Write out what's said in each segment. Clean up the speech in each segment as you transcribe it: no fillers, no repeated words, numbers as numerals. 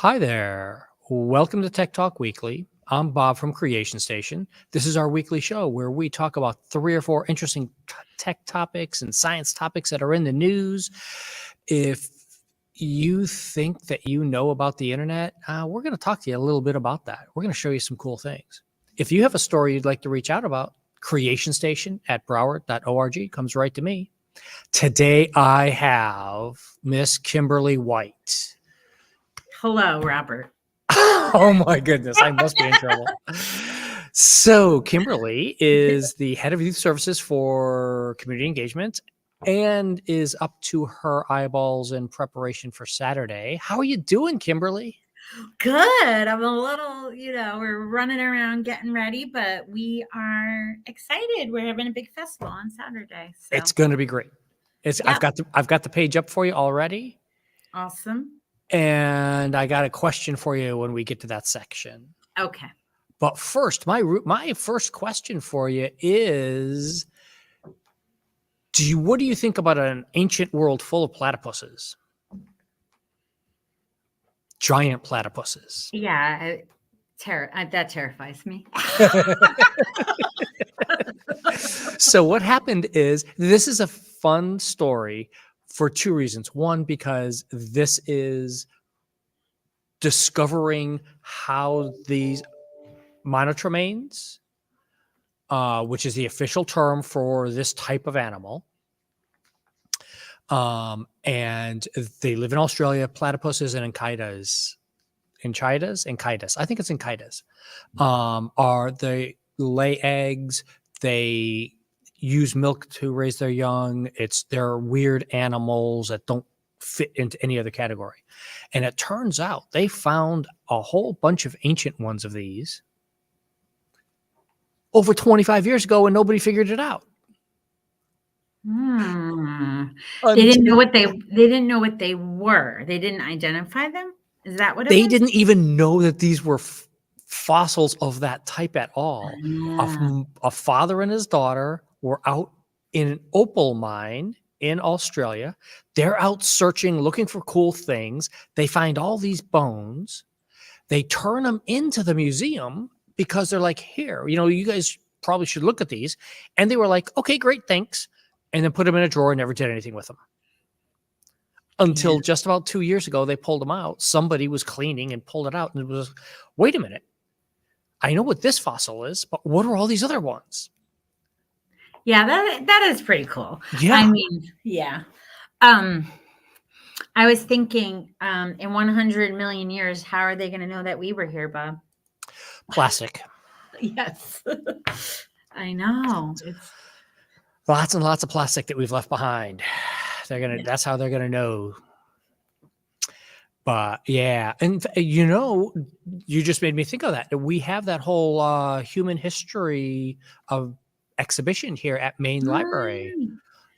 Hi there. Welcome to Tech Talk Weekly. I'm Bob from Creation Station. This is our weekly show where we talk about 3 or 4 interesting tech topics and science topics that are in the news. If you think that you know about the internet, we're going to talk to you a little bit about that. We're going to show you some cool things. If you have a story you'd like to reach out about, creationstation@broward.org comes right to me. Today I have Miss Kimberly White. Hello, Robert. Oh my goodness, I must be in trouble. So Kimberly is the head of youth services for community engagement and is up to her eyeballs in preparation for Saturday. How are you doing, Kimberly? Good. I'm a little, we're running around getting ready, but we are excited. We're having a big festival on Saturday. So. It's going to be great. I've got the page up for you already. Awesome. And I got a question for you when we get to that section. Okay. But first, my first question for you is, what do you think about an ancient world full of platypuses? Giant platypuses. Yeah, that terrifies me. So what happened is, this is a fun story for 2 reasons. One, because this is discovering how these monotremanes, which is the official term for this type of animal, and they live in Australia. Platypuses and enkaitas, I think it's enkaitas, they lay eggs. They use milk to raise their young. They're weird animals that don't fit into any other category. And it turns out they found a whole bunch of ancient ones of these over 25 years ago, and nobody figured it out. They didn't know what they were. They didn't identify them. Is that what it was? They didn't even know that these were fossils of that type at all. A father and his daughter were out in an opal mine in Australia. They're out searching, looking for cool things. They find all these bones. They turn them into the museum because they're like, here, you guys probably should look at these. And they were like, okay, great, thanks. And then put them in a drawer and never did anything with them. Until just about 2 years ago, they pulled them out. Somebody was cleaning and pulled it out. And it was, wait a minute. I know what this fossil is, but what are all these other ones? Yeah, that is pretty cool. Yeah. I mean, yeah. I was thinking, in 100 million years, how are they going to know that we were here, Bob? Plastic. Yes. I know. It's lots and lots of plastic that we've left behind. That's how they're gonna know. But yeah, and you just made me think of that. We have that whole human history of exhibition here at Main Library.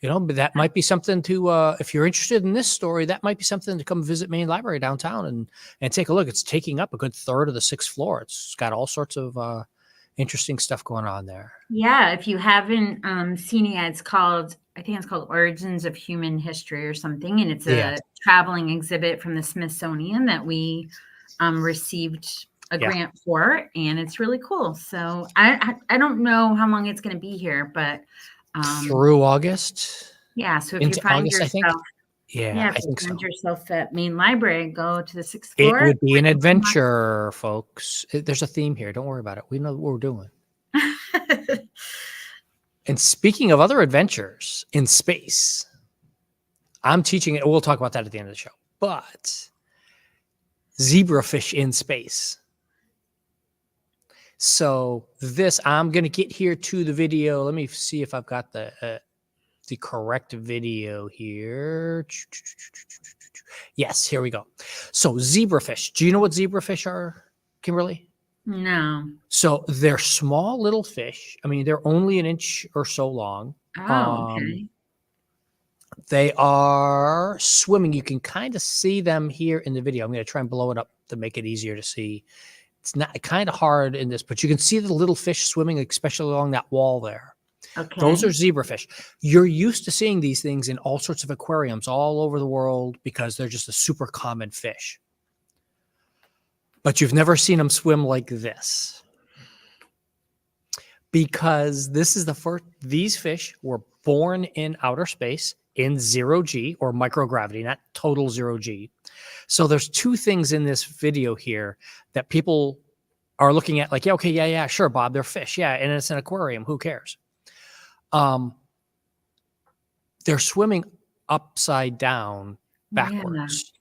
But that might be something to, if you're interested in this story, that might be something to come visit Main Library downtown and take a look. It's taking up a good third of the 6th floor. It's got all sorts of interesting stuff going on there. Yeah, if you haven't seen it, I think it's called Origins of Human History or something, and it's a traveling exhibit from the Smithsonian that we received a grant for, and it's really cool. So I don't know how long it's going to be here, but through August. Yeah, so if you find yourself, I think so. Find yourself at Main Library, go to the 6th floor. It would be an adventure, folks. There's a theme here. Don't worry about it. We know what we're doing. And speaking of other adventures in space, I'm teaching it. We'll talk about that at the end of the show. But zebrafish in space. So I'm going to get here to the video. Let me see if I've got the correct video here. Yes, here we go. So zebrafish. Do you know what zebrafish are, Kimberly? No. So they're small little fish. I mean, they're only an inch or so long. Oh, okay. They are swimming. You can kind of see them here in the video. I'm going to try and blow it up to make it easier to see. It's not kind of hard in this, but you can see the little fish swimming, especially along that wall there. Okay. Those are zebrafish. You're used to seeing these things in all sorts of aquariums all over the world because they're just a super common fish. but you've never seen them swim like this. Because this is the first, these fish were born in outer space in 0G or microgravity, not total 0G. So there's two things in this video here that people are looking at like, yeah, okay, yeah, sure, Bob, they're fish. Yeah, and it's an aquarium. Who cares? They're swimming upside down backwards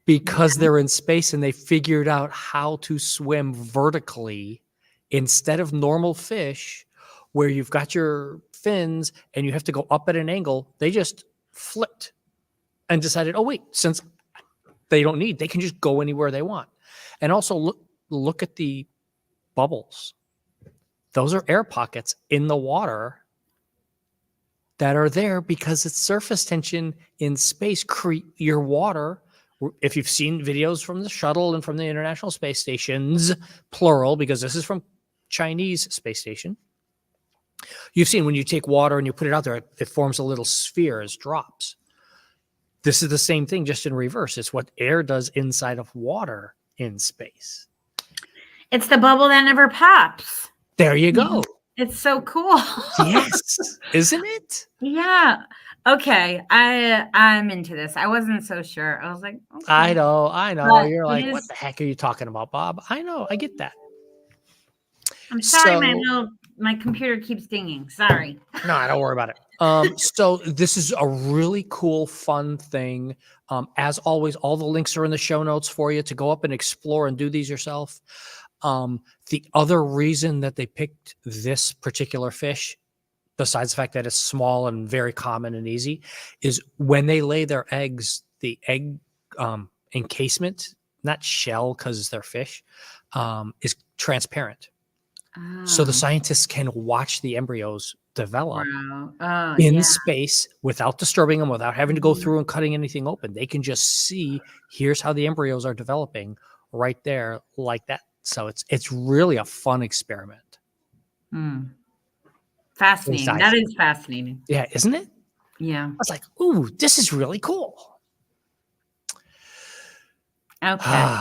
because they're in space and they figured out how to swim vertically instead of normal fish where you've got your fins and you have to go up at an angle. They just flipped and decided, oh, wait, since they don't need, they can just go anywhere they want. And also look at the bubbles. Those are air pockets in the water that are there because it's surface tension in space. Your water, if you've seen videos from the shuttle and from the International Space Stations, plural, because this is from Chinese space station, you've seen when you take water and you put it out there, it forms a little sphere as drops. This is the same thing, just in reverse. It's what air does inside of water in space. It's the bubble that never pops. There you go. It's so cool. Yes, isn't it? Yeah. Okay. I'm into this. I wasn't so sure. I was like, okay. I know. But You're like, what the heck are you talking about, Bob? I know. I get that. I'm sorry, my computer keeps dinging. Sorry. No, don't worry about it. So this is a really cool, fun thing. As always, all the links are in the show notes for you to go up and explore and do these yourself. The other reason that they picked this particular fish, besides the fact that it's small and very common and easy, is when they lay their eggs, the egg encasement, not shell because they're fish, is transparent. So the scientists can watch the embryos develop in space without disturbing them, without having to go through and cutting anything open. They can just see, here's how the embryos are developing right there like that. So it's really a fun experiment. Fascinating. That is fascinating. Yeah, isn't it? Yeah. I was like, ooh, this is really cool. Okay.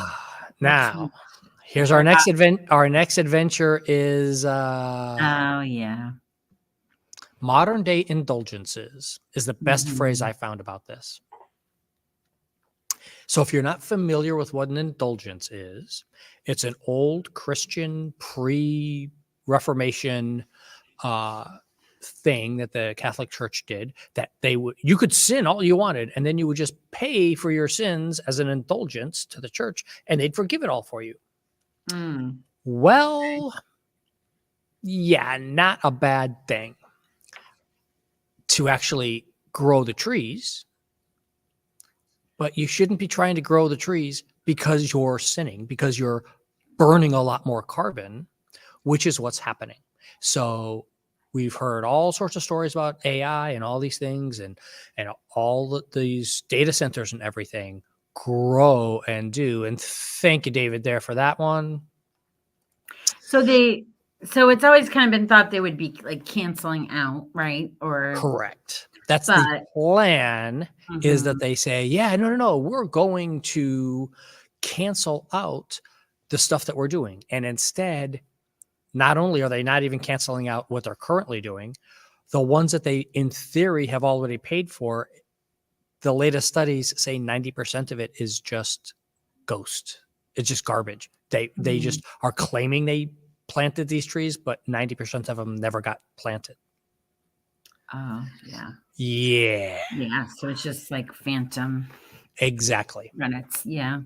Now, here's our next event. Our next adventure is modern day indulgences is the best phrase I found about this. So if you're not familiar with what an indulgence is, it's an old Christian pre-Reformation thing that the Catholic Church did, that you could sin all you wanted, and then you would just pay for your sins as an indulgence to the church, and they'd forgive it all for you. Well, yeah, not a bad thing to actually grow the trees, but you shouldn't be trying to grow the trees because you're sinning, because you're burning a lot more carbon, which is what's happening. So we've heard all sorts of stories about AI and all these things, and all these data centers and everything grow and do. And thank you, David, there for that one. So it's always kind of been thought they would be like canceling out, right? Or correct. That's the plan, is that they say, yeah, no, we're going to cancel out the stuff that we're doing. And instead, not only are they not even canceling out what they're currently doing, the ones that they, in theory, have already paid for, the latest studies say 90% of it is just ghost. It's just garbage. They just are claiming they planted these trees, but 90% of them never got planted. Oh, yeah. Yeah. Yeah. So it's just like phantom. Exactly. Credits. Yeah.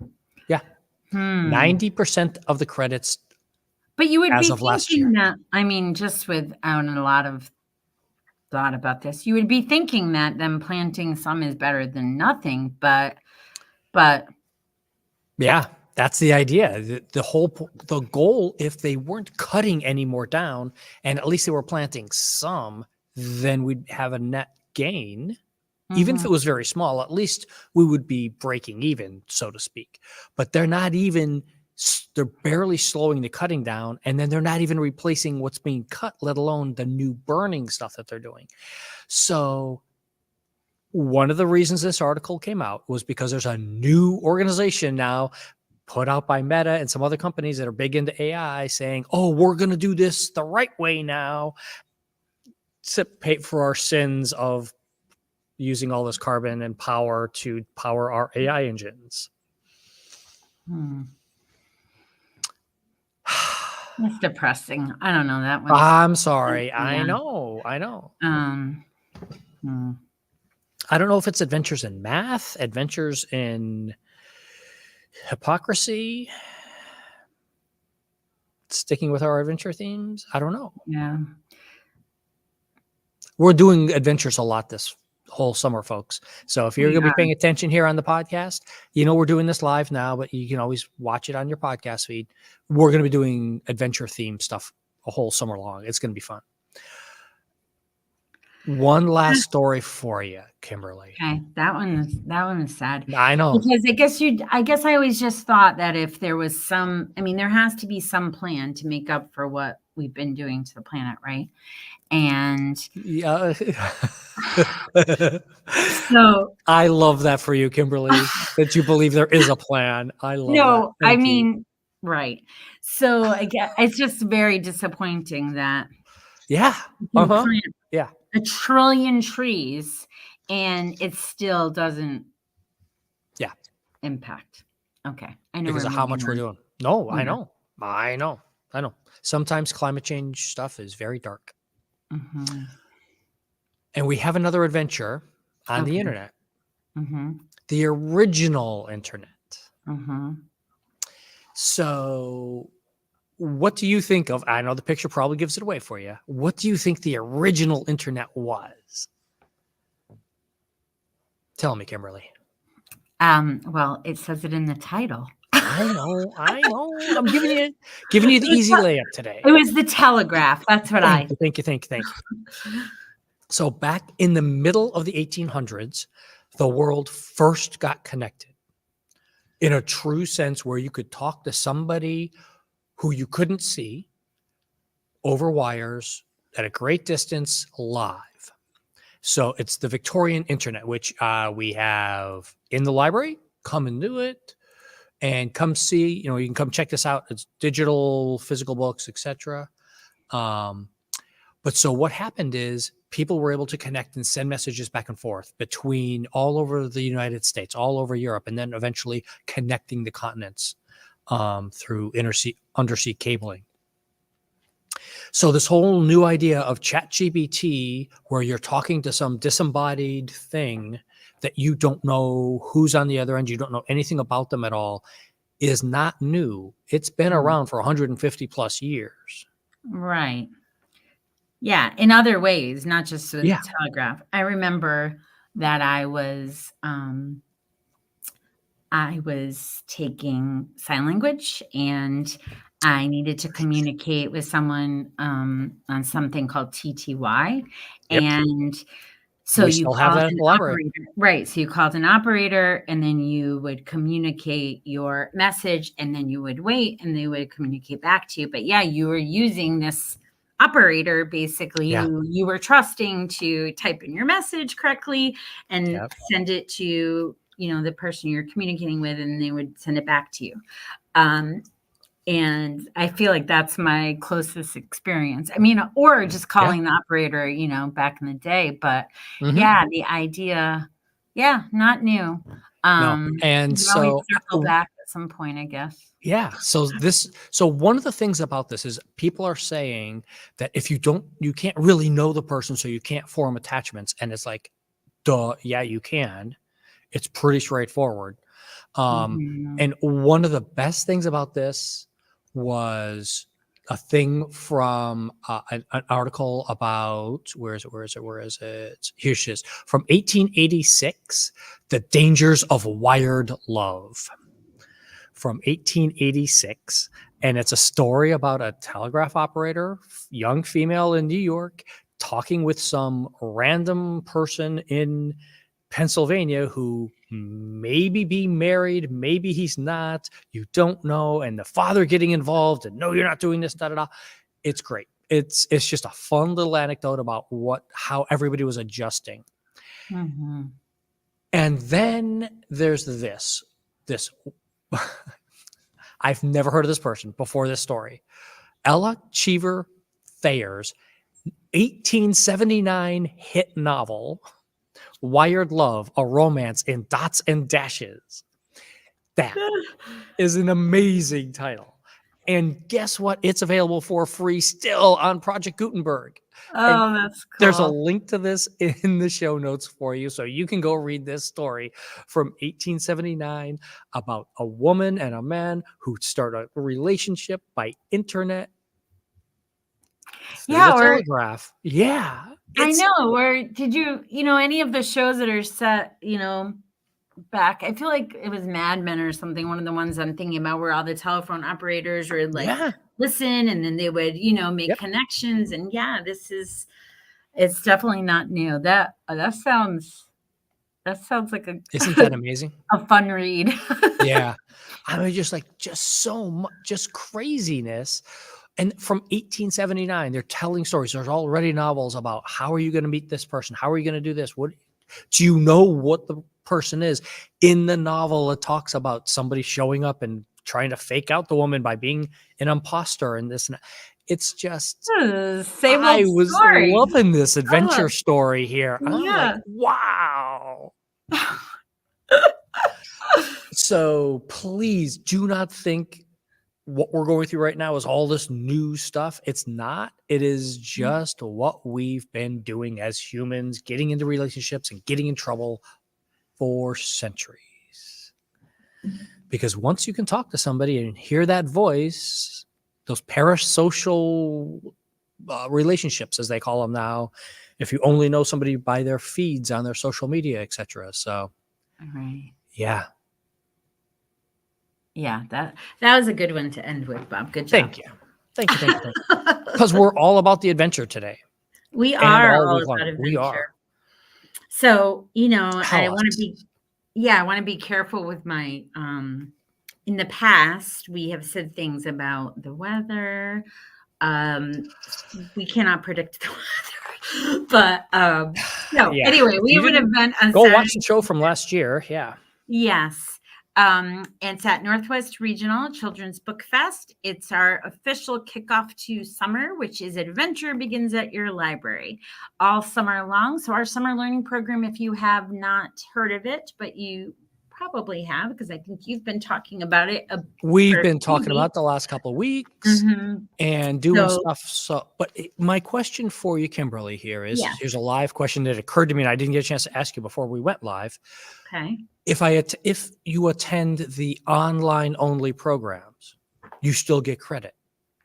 Yeah. 90% of the credits. But you would be thinking that, I mean, just with a lot of thought about this, you would be thinking that them planting some is better than nothing, but yeah, that's the idea. The goal, if they weren't cutting any more down and at least they were planting some, then we'd have a net gain. Even if it was very small, at least we would be breaking even, so to speak. But they're barely slowing the cutting down, and then they're not even replacing what's being cut, let alone the new burning stuff that they're doing. So one of the reasons this article came out was because there's a new organization now put out by Meta and some other companies that are big into AI saying, oh, we're going to do this the right way now to pay for our sins of using all this carbon and power to power our AI engines. That's depressing. I don't know that one. I'm sorry. Yeah. I know. I don't know if it's adventures in math, adventures in hypocrisy, sticking with our adventure themes. I don't know. Yeah. We're doing adventures a lot this whole summer, folks. So if you're going to be paying attention here on the podcast, we're doing this live now, but you can always watch it on your podcast feed. We're going to be doing adventure themed stuff a whole summer long. It's going to be fun. One last story for you, Kimberly. Okay, that one is sad. I know, because I guess I always just thought that if there was there has to be some plan to make up for what we've been doing to the planet, right? And yeah. So I love that for you, Kimberly, that you believe there is a plan. I love that. Thank you. Right. So I guess it's just very disappointing that yeah. Yeah. 1 trillion trees and it still doesn't impact. Okay. I know because of how much we're doing. No, I know. Sometimes climate change stuff is very dark. Mm-hmm. And we have another adventure on the internet. Mm-hmm. The original internet. Mm-hmm. So what do you think of? I know the picture probably gives it away for you. What do you think the original internet was? Tell me, Kimberly. Well, it says it in the title. I know. I'm giving you the easy layup today. It was the telegraph. That's what Thank you. So back in the middle of the 1800s, the world first got connected in a true sense where you could talk to somebody who you couldn't see over wires at a great distance live. So it's the Victorian internet, which we have in the library. Come and do it and come see, you can come check this out. It's digital, physical books, etc. But so what happened is people were able to connect and send messages back and forth between all over the United States, all over Europe, and then eventually connecting the continents through undersea cabling. So this whole new idea of ChatGPT, where you're talking to some disembodied thing that you don't know who's on the other end, you don't know anything about them at all, is not new. It's been around for 150 plus years. Right. Yeah, in other ways, not just with the telegraph. I remember that I was taking sign language and I needed to communicate with someone on something called TTY. Yep. And so you called an operator. Right. So you called an operator and then you would communicate your message and then you would wait and they would communicate back to you. But you were using this operator basically who you were trusting to type in your message correctly and send it to the person you're communicating with, and they would send it back to you. And I feel like that's my closest experience. Or just calling the operator, back in the day. But the idea, not new. No. And so circle back at some point, I guess. Yeah. So one of the things about this is people are saying that if you can't really know the person, so you can't form attachments. And it's like, duh, yeah, you can. It's pretty straightforward. And one of the best things about this was a thing from an article about, where is it? Here she is. From 1886, The Dangers of Wired Love. From 1886. And it's a story about a telegraph operator, young female in New York, talking with some random person in Pennsylvania who maybe be married, maybe he's not, you don't know, and the father getting involved and no, you're not doing this, da-da-da. It's great. It's just a fun little anecdote about how everybody was adjusting. And then there's this I've never heard of this person before this story. Ella Cheever Thayer's 1879 hit novel, Wired Love, a Romance in Dots and Dashes. That is an amazing title. And guess what? It's available for free still on Project Gutenberg. And Oh, that's cool. there's a link to this in the show notes for you. So you can go read this story from 1879 about a woman and a man who start a relationship by internet. Yeah, The or telegraph. Yeah. I know. Or did you know, any of the shows that are set, back? I feel like it was Mad Men or something. One of the ones I'm thinking about, where all the telephone operators would listen, and then they would, make connections. And it's definitely not new. That sounds like Isn't that amazing? a fun read. Yeah. I mean, just so much, just craziness. And from 1879, they're telling stories. There's already novels about how are you going to meet this person? How are you going to do this? What do you know what the person is? In the novel, it talks about somebody showing up and trying to fake out the woman by being an imposter and this and that. It's just, I was loving this adventure story here. I'm like, wow. So please do not think what we're going through right now is all this new stuff. It's not. It is just what we've been doing as humans, getting into relationships and getting in trouble for centuries. Because once you can talk to somebody and hear that voice, those parasocial relationships, as they call them now, if you only know somebody by their feeds on their social media, etc. So, yeah. Yeah, that was a good one to end with, Bob. Good job. Thank you. Because we're all about the adventure today. We are all about adventure. We are. So, I want to be careful with my, in the past, we have said things about the weather. We cannot predict the weather, but, anyway, we have an event on Go Saturday. Watch the show from last year. Yeah. Yes. It's at Northwest Regional Children's Book Fest. It's our official kickoff to summer, which is Adventure Begins at Your Library all summer long. So our summer learning program, if you have not heard of it, but you probably have, because I think you've been talking about it. We've been talking about the last couple of weeks and doing stuff. So, but my question for you, Kimberly, here is, here's a live question that occurred to me and I didn't get a chance to ask you before we went live. Okay. If you attend the online only programs, you still get credit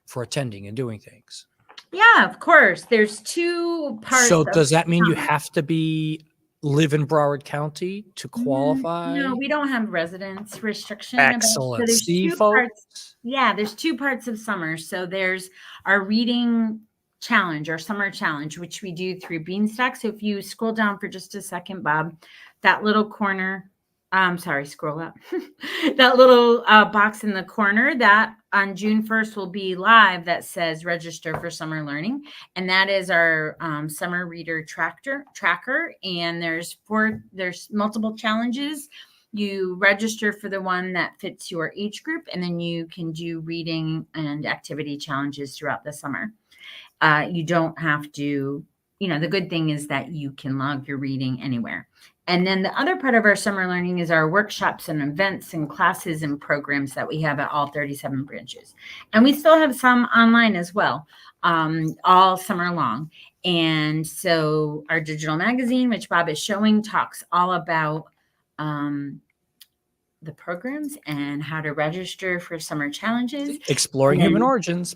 for attending and doing things. Yeah, of course. There's two parts. So does that mean you have to live in Broward County to qualify? No, we don't have residence restriction. Excellent. So there's parts. Yeah, there's two parts of summer. So there's our reading challenge, our summer challenge, which we do through Beanstalk. So if you scroll down for just a second, Bob, that little corner, scroll up. That little box in the corner, that on June 1st will be live, that says register for summer learning. And that is our summer reader tracker. And there's multiple challenges. You register for the one that fits your age group, and then you can do reading and activity challenges throughout the summer. You don't have to, the good thing is that you can log your reading anywhere. And then the other part of our summer learning is our workshops and events and classes and programs that we have at all 37 branches. And we still have some online as well, all summer long. And so our digital magazine, which Bob is showing, talks all about the programs and how to register for summer challenges. Exploring Human Origins.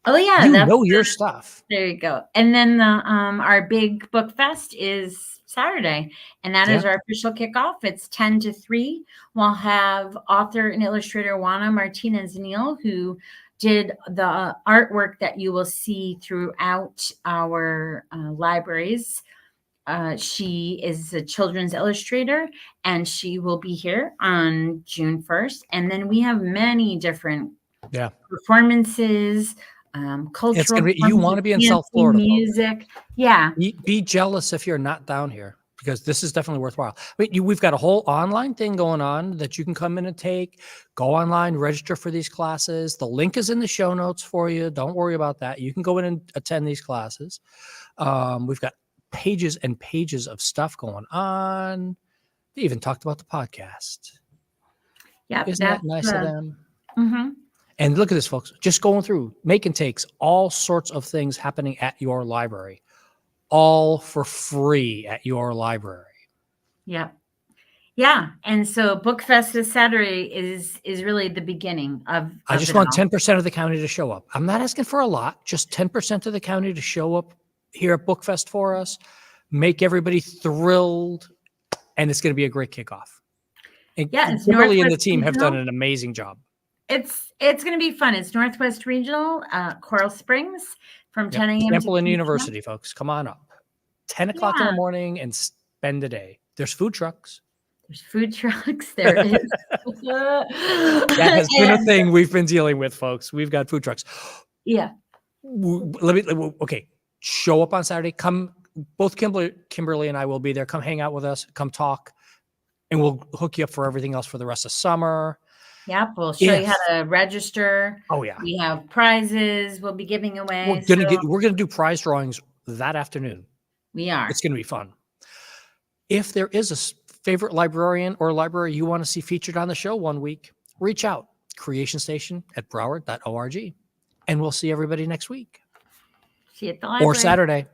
Oh yeah, you know your stuff. There you go. And then our big book fest is Saturday, and that is our official kickoff. It's 10 to 3. We'll have author and illustrator Juana Martinez-Neal, who did the artwork that you will see throughout our libraries. She is a children's illustrator, and she will be here on June 1st. And then we have many different performances, cultural. You want to be in South Florida, music. Yeah. Be jealous if you're not down here, because this is definitely worthwhile. We've got a whole online thing going on that you can come in and take. Go online, register for these classes. The link is in the show notes for you. Don't worry about that. You can go in and attend these classes. We've got pages and pages of stuff going on. They even talked about the podcast. Yeah, isn't that nice of them? Mm-hmm. And look at this, folks. Just going through, make and takes, all sorts of things happening at your library, all for free at your library. Yep. Yeah. And so BookFest this Saturday is really the beginning of I just want 10% of the county to show up. I'm not asking for a lot, just 10% of the county to show up here at BookFest for us, make everybody thrilled, and it's going to be a great kickoff. And it's Kimberly and the Northwest team have done Regional. an amazing job. It's going to be fun. It's Northwest Regional, Coral Springs from 10 a.m. Temple to and University, folks. Come on up. 10 o'clock in the morning and spend the day. There's food trucks. There's food trucks. There is. That has been a thing we've been dealing with, folks. We've got food trucks. Yeah. Okay. Show up on Saturday. Come. Both Kimberly and I will be there. Come hang out with us. Come talk. And we'll hook you up for everything else for the rest of summer. Yep. We'll show you how to register. Oh, yeah. We have prizes we'll be giving away. We're gonna do prize drawings that afternoon. We are. It's gonna be fun. If there is a favorite librarian or library you want to see featured on the show one week, reach out. creationstation@broward.org. And we'll see everybody next week. See you at the library. Or Saturday.